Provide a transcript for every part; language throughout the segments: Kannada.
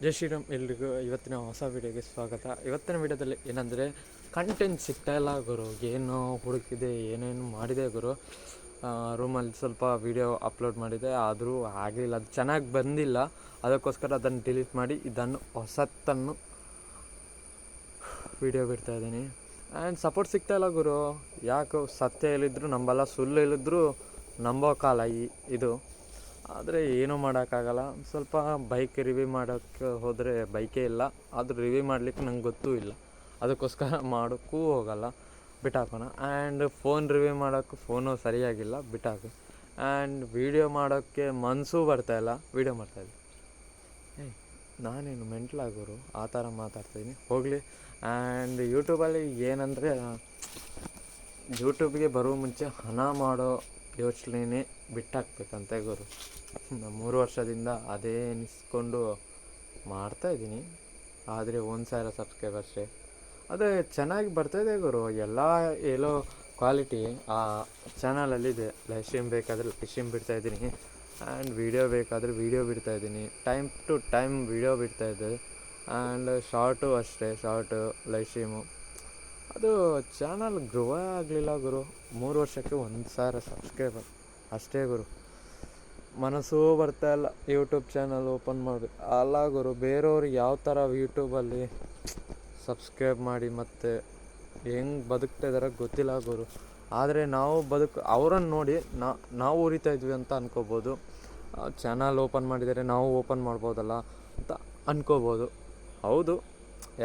ಜೈ ಶ್ರೀರಾಮ್, ಎಲ್ರಿಗೂ ಇವತ್ತಿನ ಹೊಸ ವೀಡಿಯೋಗೆ ಸ್ವಾಗತ. ಇವತ್ತಿನ ವೀಡಿಯೋದಲ್ಲಿ ಏನಂದರೆ ಕಂಟೆಂಟ್ ಸಿಗ್ತಾಯಿಲ್ಲ ಗುರು. ಏನು ಹುಡುಕಿದೆ, ಏನೇನು ಮಾಡಿದೆ ಗುರು. ರೂಮಲ್ಲಿ ಸ್ವಲ್ಪ ವೀಡಿಯೋ ಅಪ್ಲೋಡ್ ಮಾಡಿದೆ, ಆದರೂ ಆಗಲಿಲ್ಲ, ಅದು ಚೆನ್ನಾಗಿ ಬಂದಿಲ್ಲ. ಅದಕ್ಕೋಸ್ಕರ ಅದನ್ನು ಡಿಲೀಟ್ ಮಾಡಿ ಇದನ್ನು ಹೊಸತನ್ನು ವೀಡಿಯೋ ಬಿಡ್ತಾಯಿದ್ದೀನಿ. ಆ್ಯಂಡ್ ಸಪೋರ್ಟ್ ಸಿಗ್ತಾಯಿಲ್ಲ ಗುರು. ಯಾಕೆ ಸತ್ಯ ಹೇಳಿದ್ರು ನಂಬಲ್ಲ, ಸುಳ್ಳು ಹೇಳಿದ್ರು ನಂಬೋ ಕಾಲ ಇದು. ಆದರೆ ಏನೂ ಮಾಡೋಕ್ಕಾಗಲ್ಲ. ಸ್ವಲ್ಪ ಬೈಕ್ ರಿವ್ಯೂ ಮಾಡೋಕ್ಕೆ ಹೋದರೆ ಬೈಕೇ ಇಲ್ಲ, ಆದರೂ ರಿವ್ಯೂ ಮಾಡಲಿಕ್ಕೆ ನಂಗೆ ಗೊತ್ತೂ ಇಲ್ಲ. ಅದಕ್ಕೋಸ್ಕರ ಮಾಡೋಕ್ಕೂ ಹೋಗಲ್ಲ, ಬಿಟ್ಟಾಕೋಣ. ಆ್ಯಂಡ್ ಫೋನ್ ರಿವ್ಯೂ ಮಾಡೋಕ್ಕೂ ಫೋನು ಸರಿಯಾಗಿಲ್ಲ, ಬಿಟ್ಟಾಕು. ಆ್ಯಂಡ್ ವೀಡಿಯೋ ಮಾಡೋಕ್ಕೆ ಮನಸ್ಸೂ ಬರ್ತಾಯಿಲ್ಲ, ವೀಡಿಯೋ ಮಾಡ್ತಾಯಿದ್ದೆ. ನಾನೇನು ಮೆಂಟ್ಲಾಗೋರು ಆ ಥರ ಮಾತಾಡ್ತಾಯಿದ್ದೀನಿ, ಹೋಗಲಿ. ಆ್ಯಂಡ್ ಯೂಟ್ಯೂಬಲ್ಲಿ ಏನಂದರೆ, ಯೂಟ್ಯೂಬ್ಗೆ ಬರೋ ಮುಂಚೆ ಹಣ ಮಾಡೋ ಯೋಚನೆಯೇ ಬಿಟ್ಟಾಕ್ಬೇಕಂತೆ ಗುರು. 3 ವರ್ಷದಿಂದ ಅದೇ ಎನಿಸ್ಕೊಂಡು ಮಾಡ್ತಾಯಿದ್ದೀನಿ. ಆದರೆ 1,000 ಸಬ್ಸ್ಕ್ರೈಬರ್ಸೇ. ಅದೇ ಚೆನ್ನಾಗಿ ಬರ್ತಾಯಿದೆ ಗುರು. ಎಲ್ಲ ಎಲ್ಲೋ ಕ್ವಾಲಿಟಿ ಆ ಚಾನಲಲ್ಲಿದೆ. ಲೈವ್ ಸ್ಟ್ರೀಮ್ ಬೇಕಾದರೆ ಲೈವ್ ಸ್ಟ್ರೀಮ್ ಬಿಡ್ತಾಯಿದ್ದೀನಿ, ಆ್ಯಂಡ್ ವೀಡಿಯೋ ಬೇಕಾದರೆ ವೀಡಿಯೋ ಬಿಡ್ತಾಯಿದ್ದೀನಿ. ಟೈಮ್ ಟು ಟೈಮ್ ವೀಡಿಯೋ ಬಿಡ್ತಾಯಿದ್ದೆ. ಆ್ಯಂಡ್ ಶಾರ್ಟು ಅಷ್ಟೇ, ಶಾರ್ಟು ಲೈವ್ ಸ್ಟ್ರೀಮು. ಅದು ಚಾನಲ್ ಗ್ರೋ ಆಗಲಿಲ್ಲ ಗುರು. 3 ವರ್ಷಕ್ಕೆ 1,000 ಸಬ್ಸ್ಕ್ರೈಬರ್ ಅಷ್ಟೇ ಗುರು. ಮನಸ್ಸೂ ಬರ್ತಾಯಿಲ್ಲ ಯೂಟ್ಯೂಬ್ ಚಾನಲ್ ಓಪನ್ ಮಾಡಬೇಕು. ಅಲ್ಲ ಗುರು, ಬೇರೆಯವ್ರಿಗೆ ಯಾವ ಥರ ಯೂಟ್ಯೂಬಲ್ಲಿ ಸಬ್ಸ್ಕ್ರೈಬ್ ಮಾಡಿ ಮತ್ತು ಹೆಂಗೆ ಬದುಕ್ತಾಯಿದಾರೆ ಗೊತ್ತಿಲ್ಲ ಗುರು. ಆದರೆ ನಾವು ಅವರನ್ನು ನೋಡಿ ನಾವು ಉರಿತಾಯಿದ್ವಿ ಅಂತ ಅನ್ಕೋಬೋದು. ಚಾನಲ್ ಓಪನ್ ಮಾಡಿದರೆ ನಾವು ಓಪನ್ ಮಾಡ್ಬೋದಲ್ಲ ಅಂತ ಅನ್ಕೋಬೋದು. ಹೌದು,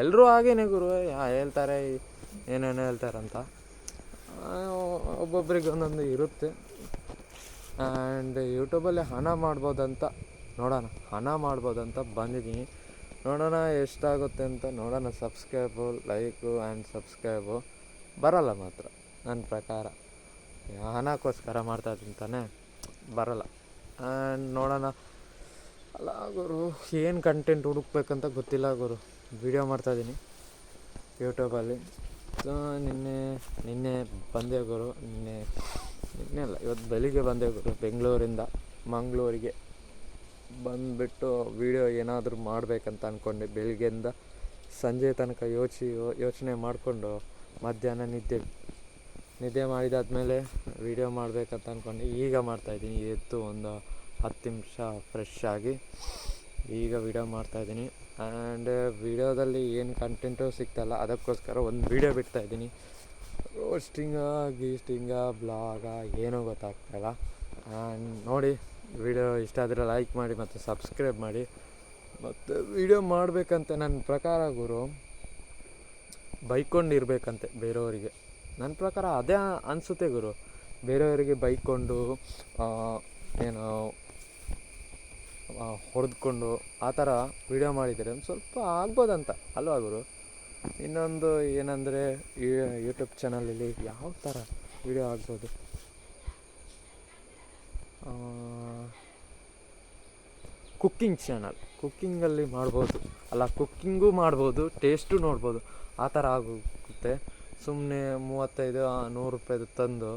ಎಲ್ಲರೂ ಹಾಗೇನೆ ಗುರು, ಹೇಳ್ತಾರೆ ಏನೇನೋ ಹೇಳ್ತಾರಂತ. ಒಬ್ಬೊಬ್ರಿಗೆ ಒಂದೊಂದು ಇರುತ್ತೆ. ಆ್ಯಂಡ್ ಯೂಟ್ಯೂಬಲ್ಲಿ ಹಣ ಮಾಡ್ಬೋದಂತ ಬಂದಿದ್ದೀನಿ. ನೋಡೋಣ ಎಷ್ಟಾಗುತ್ತೆ ಅಂತ ನೋಡೋಣ. ಸಬ್ಸ್ಕ್ರೈಬು, ಲೈಕು ಆ್ಯಂಡ್ ಸಬ್ಸ್ಕ್ರೈಬು ಬರೋಲ್ಲ ಮಾತ್ರ ನನ್ನ ಪ್ರಕಾರ. ಹಣಕ್ಕೋಸ್ಕರ ಮಾಡ್ತಾಯಿದ್ದೀನಿ ತಾನೇ, ಬರೋಲ್ಲ. ಆ್ಯಂಡ್ ನೋಡೋಣ. ಅಲ್ಲ ಗುರು, ಏನು ಕಂಟೆಂಟ್ ಹುಡುಕ್ಬೇಕಂತ ಗೊತ್ತಿಲ್ಲ ಗುರು. ವೀಡಿಯೋ ಮಾಡ್ತಾಯಿದ್ದೀನಿ ಯೂಟ್ಯೂಬಲ್ಲಿ. ಸೊ ನಿನ್ನೆ ಬಂದೆ ಗುರು. ನಿನ್ನೆ ಅಲ್ಲ, ಇವತ್ತು ಬೆಳಿಗ್ಗೆ ಬಂದೆ ಗುರು. ಬೆಂಗಳೂರಿಂದ ಮಂಗಳೂರಿಗೆ ಬಂದುಬಿಟ್ಟು ವೀಡಿಯೋ ಏನಾದರೂ ಮಾಡಬೇಕಂತ ಅಂದ್ಕೊಂಡೆ. ಬೆಳಿಗ್ಗೆಯಿಂದ ಸಂಜೆ ತನಕ ಯೋಚನೆ ಮಾಡಿಕೊಂಡು ಮಧ್ಯಾಹ್ನ ನಿದ್ದೆ ಮಾಡಿದಾದ್ಮೇಲೆ ವೀಡಿಯೋ ಮಾಡಬೇಕಂತ ಅಂದ್ಕೊಂಡೆ. ಈಗ ಮಾಡ್ತಾಯಿದ್ದೀನಿ. ಎದ್ದು ಒಂದು 10 ನಿಮಿಷ ಫ್ರೆಶ್ ಆಗಿ ಈಗ ವೀಡಿಯೋ ಮಾಡ್ತಾಯಿದ್ದೀನಿ. ಆ್ಯಂಡ್ ವೀಡಿಯೋದಲ್ಲಿ ಏನು ಕಂಟೆಂಟು ಸಿಗ್ತಾಯಿಲ್ಲ, ಅದಕ್ಕೋಸ್ಕರ ಒಂದು ವೀಡಿಯೋ ಬಿಡ್ತಾಯಿದ್ದೀನಿ. ರೋಸ್ಟಿಂಗ ಬ್ಲಾಗ ಏನೂ ಗೊತ್ತಾಗ್ತಾಯಿಲ್ಲ. ಆ್ಯಂಡ್ ನೋಡಿ, ವೀಡಿಯೋ ಇಷ್ಟ ಆದರೆ ಲೈಕ್ ಮಾಡಿ ಮತ್ತು ಸಬ್ಸ್ಕ್ರೈಬ್ ಮಾಡಿ. ಮತ್ತು ವೀಡಿಯೋ ಮಾಡಬೇಕಂತ ನನ್ನ ಪ್ರಕಾರ ಗುರು, ಬೈಕೊಂಡಿರ್ಬೇಕಂತೆ ಬೇರೆಯವರಿಗೆ. ನನ್ನ ಪ್ರಕಾರ ಅದೇ ಅನಿಸುತ್ತೆ ಗುರು. ಬೇರೆಯವರಿಗೆ ಬೈಕೊಂಡು ಏನೋ ಹೊಡೆದ್ಕೊಂಡು ಆ ಥರ ವೀಡಿಯೋ ಮಾಡಿದರೆ ಒಂದು ಸ್ವಲ್ಪ ಆಗ್ಬೋದಂತ ಅಲ್ವಾ ಗುರು. ಇನ್ನೊಂದು ಏನಂದರೆ, ಯೂಟ್ಯೂಬ್ ಚಾನಲಲ್ಲಿ ಯಾವ ಥರ ವೀಡಿಯೋ ಆಗ್ಬೋದು, ಕುಕ್ಕಿಂಗ್ ಚಾನಲ್, ಕುಕ್ಕಿಂಗಲ್ಲಿ ಮಾಡ್ಬೋದು. ಅಲ್ಲ, ಕುಕ್ಕಿಂಗೂ ಮಾಡ್ಬೋದು, ಟೇಸ್ಟು ನೋಡ್ಬೋದು. ಆ ಥರ ಆಗುತ್ತೆ. ಸುಮ್ಮನೆ 35-100 ರೂಪಾಯಿದು ತಂದು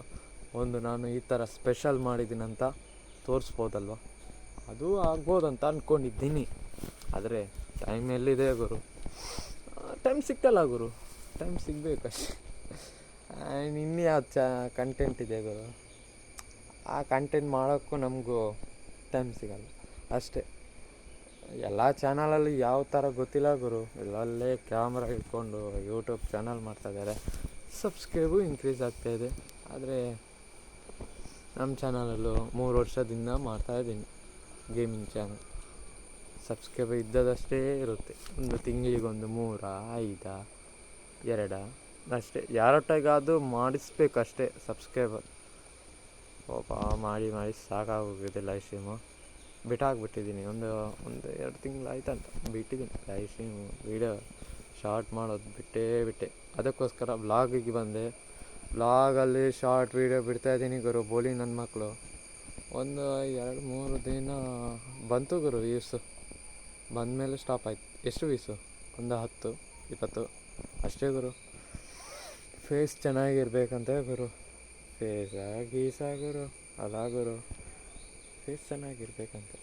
ನಾನು ಈ ಥರ ಸ್ಪೆಷಲ್ ಮಾಡಿದ್ದೀನಂತ ತೋರಿಸ್ಬೋದಲ್ವ. ಅದು ಆಗ್ಬೋದಂತ ಅಂದ್ಕೊಂಡಿದ್ದೀನಿ. ಆದರೆ ಟೈಮ್ ಎಲ್ಲಿದೆ ಗುರು, ಟೈಮ್ ಸಿಗ್ತಲ್ಲ ಗುರು. ಟೈಮ್ ಸಿಗಬೇಕಷ್ಟೆ. ಇನ್ನು ಯಾವ ಕಂಟೆಂಟ್ ಇದೆ ಗುರು, ಆ ಕಂಟೆಂಟ್ ಮಾಡೋಕ್ಕೂ ನಮಗೂ ಟೈಮ್ ಸಿಗಲ್ಲ ಅಷ್ಟೇ. ಎಲ್ಲ ಚಾನಲಲ್ಲಿ ಯಾವ ಥರ ಗೊತ್ತಿಲ್ಲ ಗುರು. ಎಲ್ಲಲ್ಲೇ ಕ್ಯಾಮ್ರಾ ಇಟ್ಕೊಂಡು ಯೂಟ್ಯೂಬ್ ಚಾನಲ್ ಮಾಡ್ತಾಯಿದ್ದಾರೆ. ಸಬ್ಸ್ಕ್ರೈಬು ಇನ್ಕ್ರೀಸ್ ಆಗ್ತಾಯಿದೆ. ಆದರೆ ನಮ್ಮ ಚಾನಲಲ್ಲೂ 3 ವರ್ಷದಿಂದ ಮಾಡ್ತಾಯಿದ್ದೀನಿ ಗೇಮಿಂಗ್ ಚಾನಲ್. ಸಬ್ಸ್ಕ್ರೈಬರ್ ಇದ್ದದಷ್ಟೇ ಇರುತ್ತೆ. ಒಂದು ತಿಂಗಳಿಗೊಂದು 3, 5, 2 ಅಷ್ಟೇ. ಯಾರೊಟ್ಟಿಗಾದರೂ ಮಾಡಿಸ್ಬೇಕಷ್ಟೇ ಸಬ್ಸ್ಕ್ರೈಬರ್. ಪಾಪ ಮಾಡಿ ಸಾಕಾಗೋಗಿದೆ ಲೈವ್ ಸ್ಟ್ರೀಮು. ಬಿಟ್ಟಾಕ್ಬಿಟ್ಟಿದ್ದೀನಿ. ಒಂದು 2 ತಿಂಗಳು ಆಯ್ತಂತ ಬಿಟ್ಟಿದ್ದೀನಿ ಲೈವ್ ಸ್ಟ್ರೀಮು. ವೀಡಿಯೋ ಶಾರ್ಟ್ ಮಾಡೋದು ಬಿಟ್ಟೆ. ಅದಕ್ಕೋಸ್ಕರ ವ್ಲಾಗಿಗೆ ಬಂದೆ. ವ್ಲಾಗಲ್ಲಿ ಶಾರ್ಟ್ ವೀಡಿಯೋ ಬಿಡ್ತಾಯಿದ್ದೀನಿ ಗುರು. ಬೋಲಿ ನನ್ನ ಮಕ್ಕಳು. ಒಂದು 2-3 ದಿನ ಬಂತು ಗುರು ವ್ಯೂಸು. ಬಂದಮೇಲೆ ಸ್ಟಾಪ್ ಆಯ್ತು. ಎಷ್ಟು ವ್ಯೂಸು? ಒಂದು 10-20 ಅಷ್ಟೇ ಗುರು. ಫೇಸ್ ಚೆನ್ನಾಗಿರ್ಬೇಕಂತೆ ಗುರು. ಗೀಸ ಗುರು, ಅಲ್ಲ ಗುರು, ಫೇಸ್ ಚೆನ್ನಾಗಿರ್ಬೇಕಂತೆ.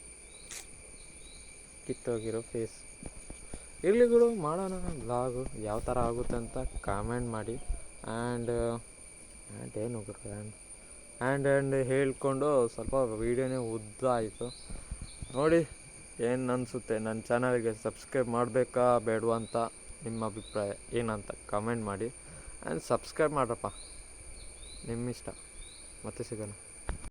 ಕಿತ್ತೋಗಿರೋ ಫೇಸ್. ಇರಲಿ ಗುರು, ಮಾಡೋಣ ಬ್ಲಾಗು. ಯಾವ ಥರ ಆಗುತ್ತೆ ಅಂತ ಕಾಮೆಂಟ್ ಮಾಡಿ. ಆ್ಯಂಡ್ ಏನು ಗುರು ಆ್ಯಂಡ್ ಹೇಳ್ಕೊಂಡು ಸ್ವಲ್ಪ ವೀಡಿಯೋನೇ ಉದ್ದ ಆಯಿತು. ನೋಡಿ ಏನು ಅನಿಸುತ್ತೆ, ನನ್ನ ಚಾನಲ್ಗೆ ಸಬ್ಸ್ಕ್ರೈಬ್ ಮಾಡಬೇಕಾ ಬೇಡವಾ ಅಂತ ನಿಮ್ಮ ಅಭಿಪ್ರಾಯ ಏನಂತ ಕಮೆಂಟ್ ಮಾಡಿ. ಆ್ಯಂಡ್ ಸಬ್ಸ್ಕ್ರೈಬ್ ಮಾಡ್ರಪ್ಪ, ನಿಮ್ಮಿಷ್ಟ. ಮತ್ತೆ ಸಿಗೋಣ.